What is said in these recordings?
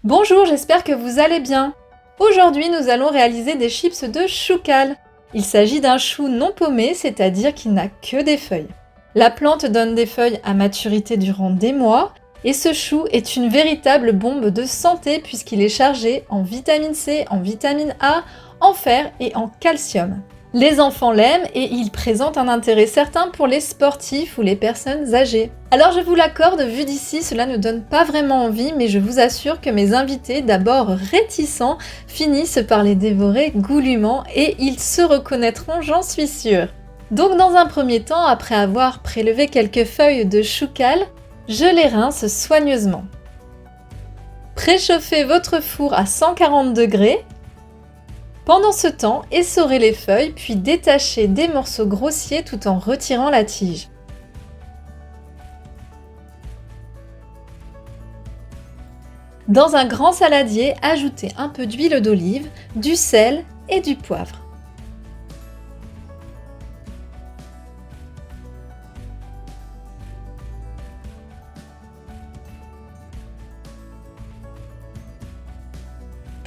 Bonjour, j'espère que vous allez bien. Aujourd'hui, nous allons réaliser des chips de chou cal. Il s'agit d'un chou non paumé, c'est-à-dire qu'il n'a que des feuilles. La plante donne des feuilles à maturité durant des mois et ce chou est une véritable bombe de santé puisqu'il est chargé en vitamine C, en vitamine A, en fer et en calcium. Les enfants l'aiment et il présente un intérêt certain pour les sportifs ou les personnes âgées. Alors je vous l'accorde, vu d'ici, cela ne donne pas vraiment envie, mais je vous assure que mes invités, d'abord réticents, finissent par les dévorer goulûment et ils se reconnaîtront, j'en suis sûre. Donc dans un premier temps, après avoir prélevé quelques feuilles de chou cal, je les rince soigneusement. Préchauffez votre four à 140 degrés. Pendant ce temps, essorez les feuilles puis détachez des morceaux grossiers tout en retirant la tige. Dans un grand saladier, ajoutez un peu d'huile d'olive, du sel et du poivre.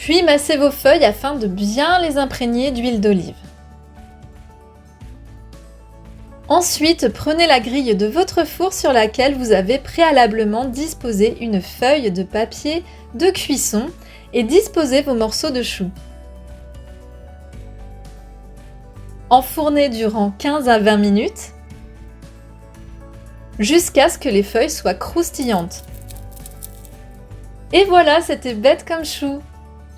Puis massez vos feuilles afin de bien les imprégner d'huile d'olive. Ensuite, prenez la grille de votre four sur laquelle vous avez préalablement disposé une feuille de papier de cuisson et disposez vos morceaux de chou. Enfournez durant 15 à 20 minutes jusqu'à ce que les feuilles soient croustillantes. Et voilà, c'était bête comme chou!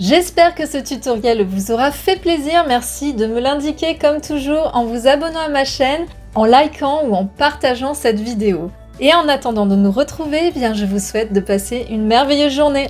J'espère que ce tutoriel vous aura fait plaisir, merci de me l'indiquer comme toujours en vous abonnant à ma chaîne, en likant ou en partageant cette vidéo. Et en attendant de nous retrouver, je vous souhaite de passer une merveilleuse journée.